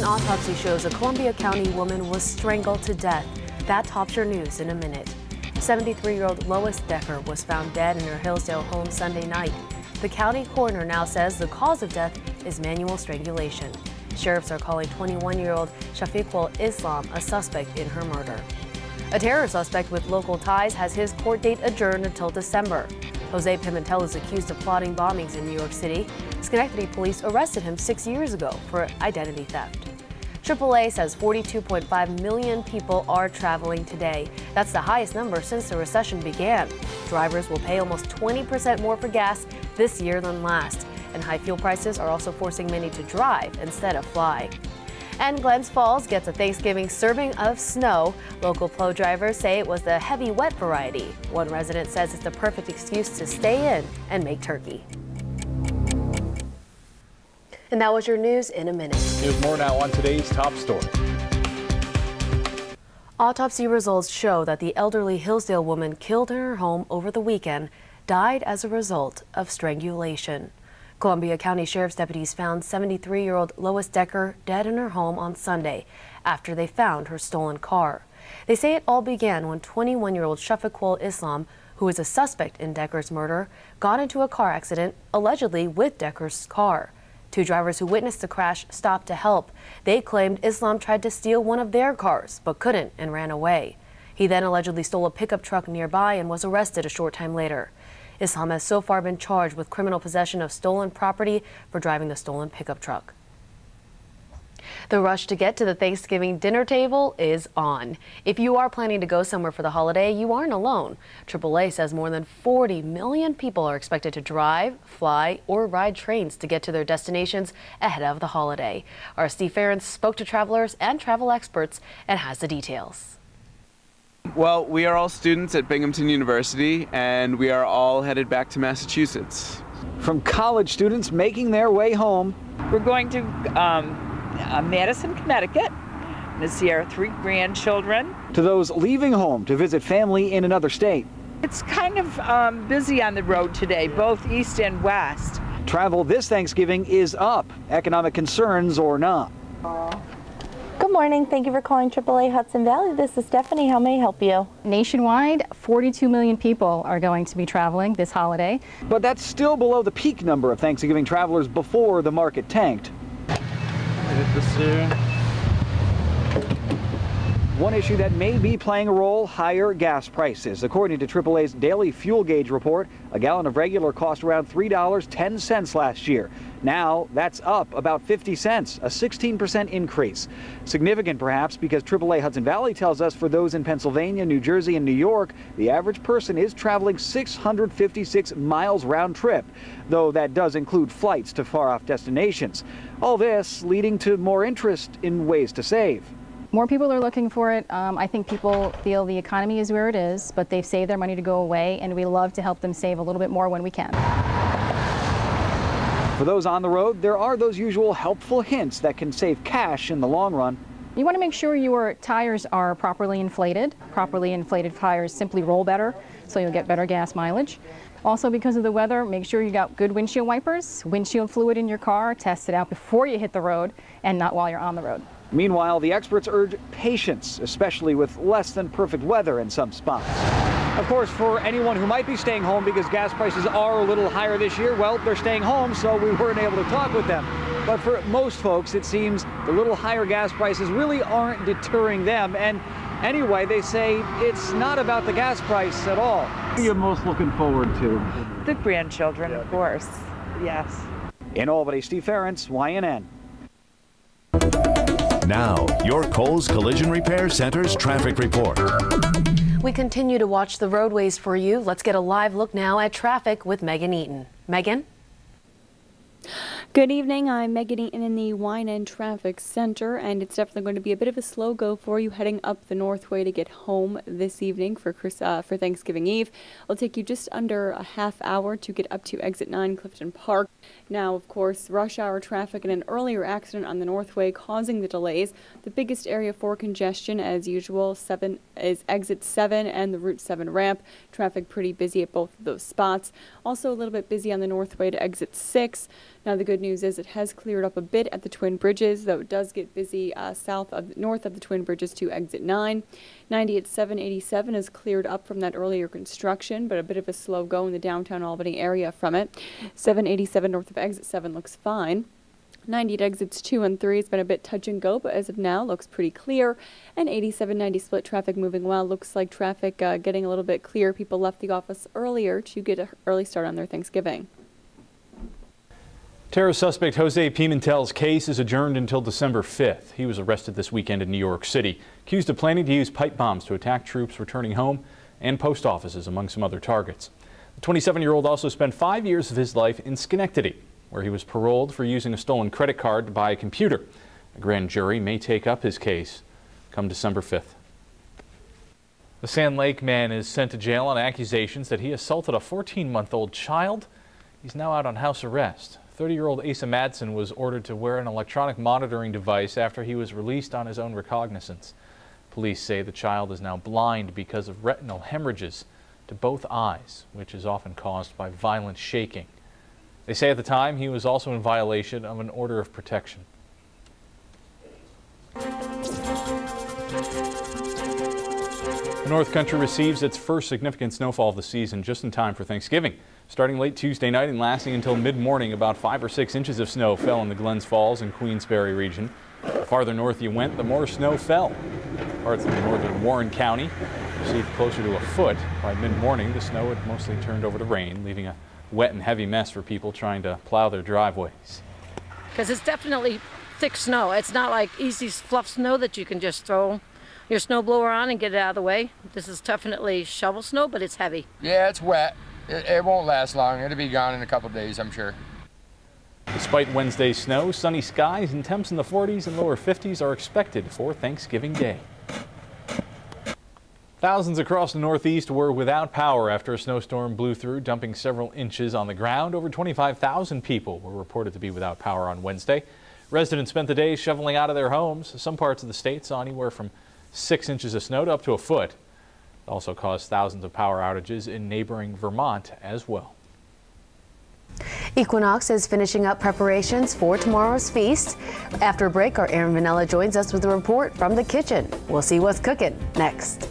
autopsy shows a Columbia County woman was strangled to death. That tops your news in a minute. 73-year-old Lois Decker was found dead in her Hillsdale home Sunday night. The county coroner now says the cause of death is manual strangulation. Sheriffs are calling 21-year-old Shafiqul Islam a suspect in her murder. A terror suspect with local ties has his court date adjourned until December. Jose Pimentel is accused of plotting bombings in New York City. Schenectady police arrested him 6 years ago for identity theft. AAA says 42.5 million people are traveling today. That's the highest number since the recession began. Drivers will pay almost 20% more for gas this year than last. And high fuel prices are also forcing many to drive instead of fly. And Glens Falls gets a Thanksgiving serving of snow. Local plow drivers say it was the heavy, wet variety. One resident says it's the perfect excuse to stay in and make turkey. And that was your news in a minute. Here's more now on today's top story. Autopsy results show that the elderly Hillsdale woman killed in her home over the weekend died as a result of strangulation. Columbia County Sheriff's deputies found 73-year-old Lois Decker dead in her home on Sunday after they found her stolen car. They say it all began when 21-year-old Shafiqul Islam, who is a suspect in Decker's murder, got into a car accident, allegedly with Decker's car. Two drivers who witnessed the crash stopped to help. They claimed Islam tried to steal one of their cars, but couldn't and ran away. He then allegedly stole a pickup truck nearby and was arrested a short time later. Islam has so far been charged with criminal possession of stolen property for driving the stolen pickup truck. The rush to get to the Thanksgiving dinner table is on. If you are planning to go somewhere for the holiday, you aren't alone. AAA says more than 40 million people are expected to drive, fly, or ride trains to get to their destinations ahead of the holiday. Our Steve Ferentz spoke to travelers and travel experts and has the details. Well, we are all students at Binghamton University, and we are all headed back to Massachusetts. From college students making their way home. We're going to Madison, Connecticut, to see our 3 grandchildren. To those leaving home to visit family in another state. It's kind of busy on the road today, both east and west. Travel this Thanksgiving is up, economic concerns or not. Good morning. Thank you for calling AAA Hudson Valley. This is Stephanie. How may I help you? Nationwide, 42 million people are going to be traveling this holiday. But that's still below the peak number of Thanksgiving travelers before the market tanked. One issue that may be playing a role, higher gas prices. According to AAA's daily fuel gauge report, a gallon of regular cost around $3.10 last year. Now that's up about 50 cents, a 16% increase. Significant perhaps because AAA Hudson Valley tells us for those in Pennsylvania, New Jersey, and New York, the average person is traveling 656 miles round trip, though that does include flights to far off destinations. All this leading to more interest in ways to save. More people are looking for it. I think people feel the economy is where it is, but they've saved their money to go away, and we love to help them save a little bit more when we can. For those on the road, there are those usual helpful hints that can save cash in the long run. You want to make sure your tires are properly inflated. Properly inflated tires simply roll better, so you'll get better gas mileage. Also, because of the weather, make sure you got good windshield wipers, windshield fluid in your car, test it out before you hit the road and not while you're on the road. Meanwhile, the experts urge patience, especially with less than perfect weather in some spots. Of course, for anyone who might be staying home because gas prices are a little higher this year, well, they're staying home, so we weren't able to talk with them. But for most folks, it seems the little higher gas prices really aren't deterring them. And anyway, they say it's not about the gas price at all. What are you most looking forward to? The grandchildren, of course. Yes. In Albany, Steve Ferentz, YNN. Now, your Kohl's Collision Repair Center's traffic report. We continue to watch the roadways for you. Let's get a live look now at traffic with Megan Eaton. Megan? Good evening, I'm Megan Eaton in the YNN Traffic Center, and it's definitely going to be a bit of a slow go for you heading up the Northway to get home this evening for Thanksgiving Eve. It'll take you just under a half hour to get up to Exit 9 Clifton Park. Now, of course, rush hour traffic and an earlier accident on the Northway causing the delays. The biggest area for congestion, as usual, is Exit 7 and the Route 7 ramp. Traffic pretty busy at both of those spots. Also a little bit busy on the Northway to Exit 6. Now, the good news news is it has cleared up a bit at the Twin Bridges, though it does get busy north of the Twin Bridges to exit 9. 90 at 787 is cleared up from that earlier construction, but a bit of a slow go in the downtown Albany area from it. 787 north of exit 7 looks fine. 90 at exits 2 and 3 has been a bit touch and go, but as of now looks pretty clear. And 87-90 split traffic moving well. Looks like traffic getting a little bit clear. People left the office earlier to get an early start on their Thanksgiving. Terror suspect Jose Pimentel's case is adjourned until December 5th. He was arrested this weekend in New York City, accused of planning to use pipe bombs to attack troops returning home and post offices, among some other targets. The 27-year-old also spent 5 years of his life in Schenectady, where he was paroled for using a stolen credit card to buy a computer. A grand jury may take up his case come December 5th. The Sand Lake man is sent to jail on accusations that he assaulted a 14-month-old child. He's now out on house arrest. 30-year-old Asa Madsen was ordered to wear an electronic monitoring device after he was released on his own recognizance. Police say the child is now blind because of retinal hemorrhages to both eyes, which is often caused by violent shaking. They say at the time he was also in violation of an order of protection. The North Country receives its first significant snowfall of the season just in time for Thanksgiving. Starting late Tuesday night and lasting until mid-morning, about 5 or 6 inches of snow fell in the Glens Falls and Queensbury region. The farther north you went, the more snow fell. Parts of northern Warren County received closer to a foot. By mid-morning, the snow had mostly turned over to rain, leaving a wet and heavy mess for people trying to plow their driveways. Because it's definitely thick snow. It's not like easy fluff snow that you can just throw your snow blower on and get it out of the way. This is definitely shovel snow, but it's heavy. Yeah, it's wet. It won't last long. It'll be gone in a couple days, I'm sure. Despite Wednesday's snow, sunny skies and temps in the 40s and lower 50s are expected for Thanksgiving Day. Thousands across the Northeast were without power after a snowstorm blew through, dumping several inches on the ground. Over 25,000 people were reported to be without power on Wednesday. Residents spent the day shoveling out of their homes. Some parts of the state saw anywhere from 6 inches of snow to up to a foot. It also caused thousands of power outages in neighboring Vermont as well. Equinox is finishing up preparations for tomorrow's feast. After a break, our Aaron Vanella joins us with a report from the kitchen. We'll see what's cooking next.